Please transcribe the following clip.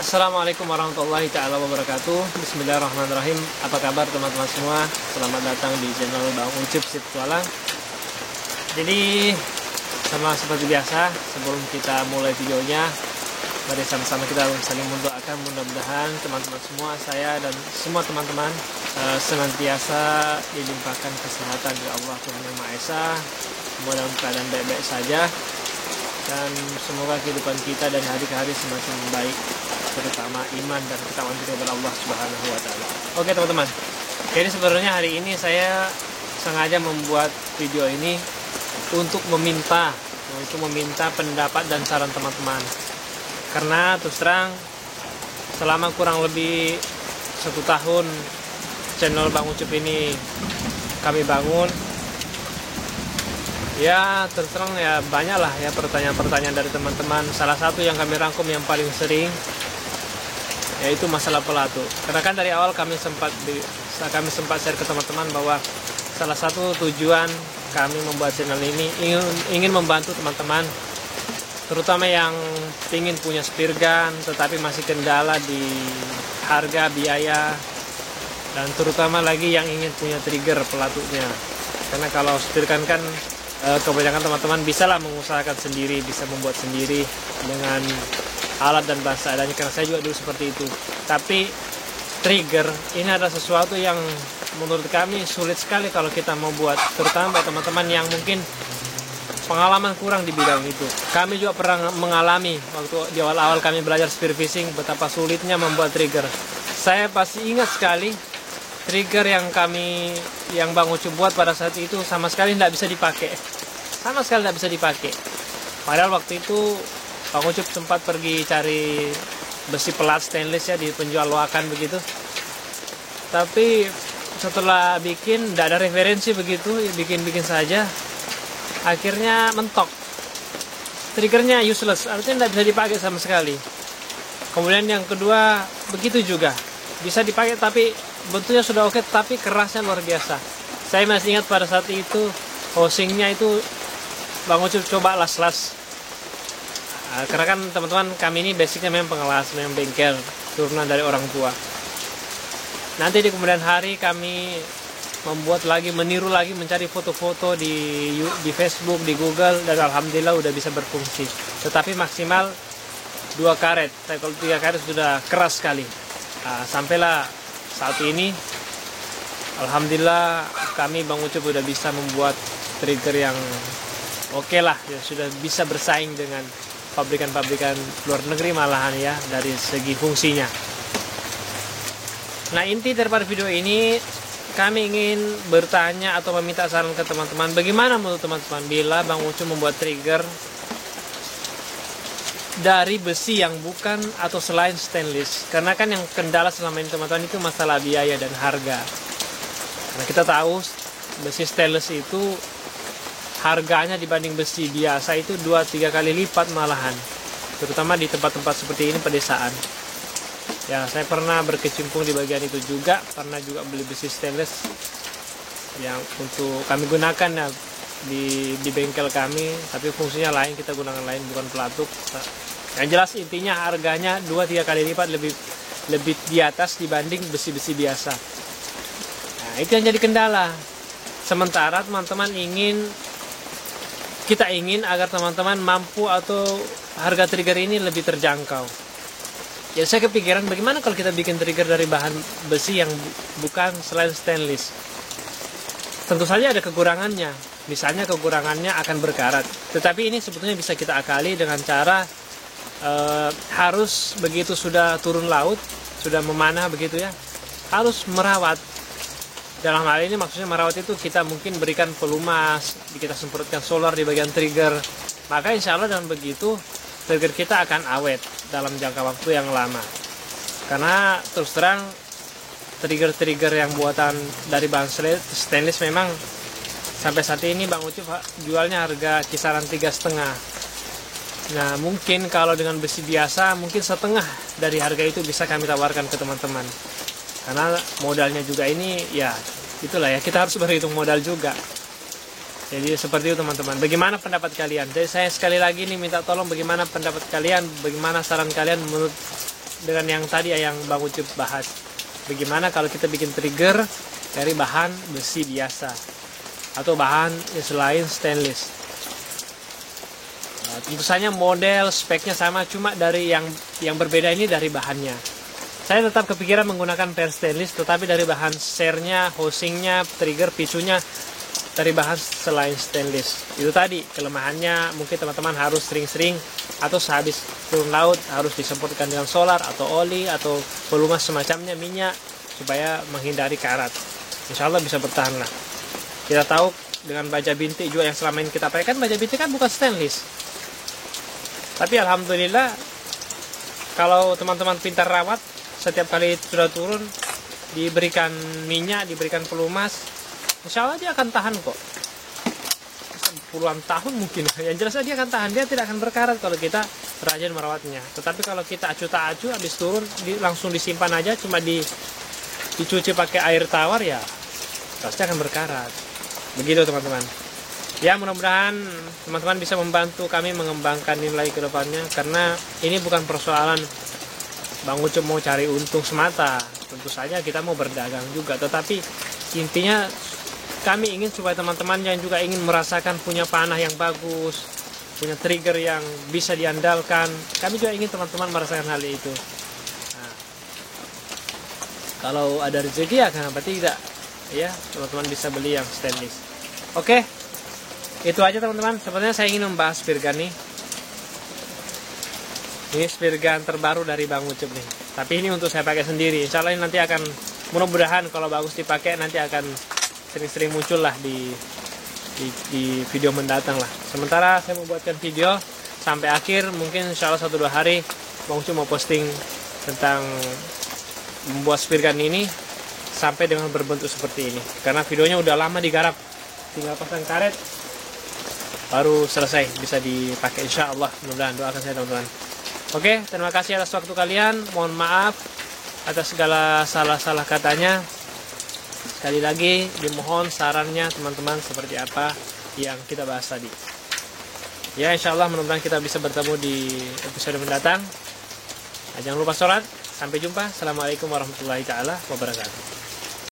Assalamualaikum warahmatullahi taala wabarakatuh. Bismillahirrahmanirrahim. Apa kabar teman-teman semua? Selamat datang di channel Bang Ucup Situalang. Jadi sama seperti biasa, sebelum kita mulai videonya, mari sama-sama kita saling mendoakan, mudah-mudahan teman-teman semua, saya dan semua teman-teman senantiasa dilimpahkan kesehatan dari Allah Tuhan Yang Maha Esa, semua dalam keadaan baik-baik saja, dan semoga kehidupan kita dan hari ke hari semakin baik, terutama iman dan ketakwaan kita kepada Allah Subhanahu wa taala. Oke teman-teman. Jadi sebenarnya hari ini saya sengaja membuat video ini untuk meminta pendapat dan saran teman-teman. Karena terus terang selama kurang lebih 1 tahun channel Bang Ucup ini kami bangun, ya terus terang ya banyaklah ya pertanyaan-pertanyaan dari teman-teman. Salah satu yang kami rangkum yang paling sering yaitu masalah pelatu. Karena kan dari awal kami sempat share ke teman-teman bahwa salah satu tujuan kami membuat channel ini ingin membantu teman-teman, terutama yang ingin punya spear gun tetapi masih kendala di harga, biaya, dan terutama lagi yang ingin punya trigger pelatunya. Karena kalau spear gun kan kebanyakan teman-teman bisalah mengusahakan sendiri, bisa membuat sendiri dengan alat dan bahasa adanya, karena saya juga dulu seperti itu. Tapi trigger ini ada sesuatu yang menurut kami sulit sekali kalau kita mau buat, terutama buat teman-teman yang mungkin pengalaman kurang di bidang itu. Kami juga pernah mengalami waktu di awal-awal kami belajar spear fishing betapa sulitnya membuat trigger. Saya pasti ingat sekali trigger yang Bang Ucup buat pada saat itu sama sekali tidak bisa dipakai. Sama sekali tidak bisa dipakai. Padahal waktu itu Bang Ucup sempat pergi cari besi pelat stainless ya di penjual loakan begitu. Tapi setelah bikin tidak ada referensi begitu, bikin saja. Akhirnya mentok. Triggernya useless, artinya tidak bisa dipakai sama sekali. Kemudian yang kedua begitu juga. Bisa dipakai tapi bentuknya sudah oke, tapi kerasnya luar biasa. Saya masih ingat pada saat itu housingnya itu Bang Ucup coba las-las. Karena kan teman-teman kami ini basicnya memang pengelas, memang bengkel, turunan dari orang tua. Nanti di kemudian hari kami meniru lagi, mencari foto-foto di Facebook, di Google, dan alhamdulillah udah bisa berfungsi. Tetapi maksimal 2 karet, kalau 3 karet sudah keras sekali. Sampailah saat ini, alhamdulillah kami Bang Ucup udah bisa membuat trigger yang oke lah, ya sudah bisa bersaing dengan pabrikan-pabrikan luar negeri malahan ya dari segi fungsinya. Nah, inti daripada video ini kami ingin bertanya atau meminta saran ke teman-teman, bagaimana menurut teman-teman bila Bang Ucup membuat trigger dari besi yang bukan atau selain stainless. Karena kan yang kendala selama ini teman-teman itu masalah biaya dan harga. Karena kita tahu besi stainless itu harganya dibanding besi biasa itu 2-3 kali lipat malahan, terutama di tempat-tempat seperti ini pedesaan. Ya, saya pernah berkecimpung di bagian itu juga, pernah juga beli besi stainless yang untuk kami gunakan ya di bengkel kami, tapi fungsinya lain, kita gunakan lain, bukan pelatuk. Yang jelas intinya harganya 2-3 kali lipat lebih di atas dibanding besi-besi biasa. Nah, itu yang jadi kendala. Sementara teman-teman kita ingin agar teman-teman mampu atau harga trigger ini lebih terjangkau. Ya, saya kepikiran bagaimana kalau kita bikin trigger dari bahan besi yang bukan selain stainless. Tentu saja ada kekurangannya. Misalnya kekurangannya akan berkarat. Tetapi ini sebetulnya bisa kita akali dengan cara harus begitu sudah turun laut, sudah memanah begitu ya, harus merawat. Dalam hal ini maksudnya merawat itu kita mungkin berikan pelumas, kita semprotkan solar di bagian trigger. Maka insya Allah dengan begitu trigger kita akan awet dalam jangka waktu yang lama. Karena terus terang trigger-trigger yang buatan dari bahan stainless memang sampai saat ini Bang Ucup jualnya harga kisaran 3,5. Nah, mungkin kalau dengan besi biasa mungkin setengah dari harga itu bisa kami tawarkan ke teman-teman. Karena modalnya juga ini ya itulah ya, kita harus berhitung modal juga. Jadi seperti itu teman-teman. Bagaimana pendapat kalian? Jadi saya sekali lagi nih minta tolong bagaimana pendapat kalian, bagaimana saran kalian menurut dengan yang tadi yang Bang Ucup bahas. Bagaimana kalau kita bikin trigger dari bahan besi biasa atau bahan selain stainless. Tentu saja model speknya sama, cuma dari yang berbeda ini dari bahannya. Saya tetap kepikiran menggunakan per stainless, tetapi dari bahan sernya, housingnya, trigger, picunya dari bahan selain stainless. Itu tadi kelemahannya, mungkin teman-teman harus sering-sering atau sehabis turun laut harus disemprotkan dengan solar atau oli atau pelumas semacamnya, minyak, supaya menghindari karat. Insya Allah bisa bertahan lah. Kita tahu dengan baja bintik juga yang selama ini kita pakai, kan baja bintik kan bukan stainless. Tapi alhamdulillah kalau teman-teman pintar rawat, setiap kali sudah turun diberikan minyak, diberikan pelumas, insya Allah dia akan tahan kok. Puluhan tahun mungkin. Yang jelas dia akan tahan. Dia tidak akan berkarat kalau kita rajin merawatnya. Tetapi kalau kita acu tak acu, habis turun langsung disimpan aja, cuma dicuci pakai air tawar, ya pasti akan berkarat. Begitu teman-teman. Ya, mudah-mudahan teman-teman bisa membantu kami mengembangkan nilai ke depannya. Karena ini bukan persoalan Bang Ucup mau cari untung semata. Tentu saja kita mau berdagang juga. Tetapi intinya kami ingin supaya teman-teman yang juga ingin merasakan punya panah yang bagus, punya trigger yang bisa diandalkan, kami juga ingin teman-teman merasakan hal itu. Nah, kalau ada rezeki ya kenapa tidak, ya teman-teman bisa beli yang stainless. Oke, itu aja teman-teman. Sebenarnya saya ingin membahas spear gun nih. Ini spear gun terbaru dari Bang Ucup nih. Tapi ini untuk saya pakai sendiri. Insya Allah ini nanti akan, mudah-mudahan kalau bagus dipakai nanti akan sering-sering muncul lah di video mendatang lah. Sementara saya mau buatkan video sampai akhir, mungkin insya Allah 1-2 hari Bang Ucup mau posting tentang membuat spear gun ini sampai dengan berbentuk seperti ini. Karena videonya udah lama digarap, tinggal pasang karet baru selesai, bisa dipakai insya Allah. Mudah-mudahan, doakan saya teman-teman. Oke, terima kasih atas waktu kalian. Mohon maaf atas segala salah-salah katanya. Sekali lagi dimohon sarannya teman-teman seperti apa yang kita bahas tadi. Ya, insya Allah mudah-mudahan kita bisa bertemu di episode mendatang. Jangan lupa sholat. Sampai jumpa. Assalamualaikum warahmatullahi taala wabarakatuh.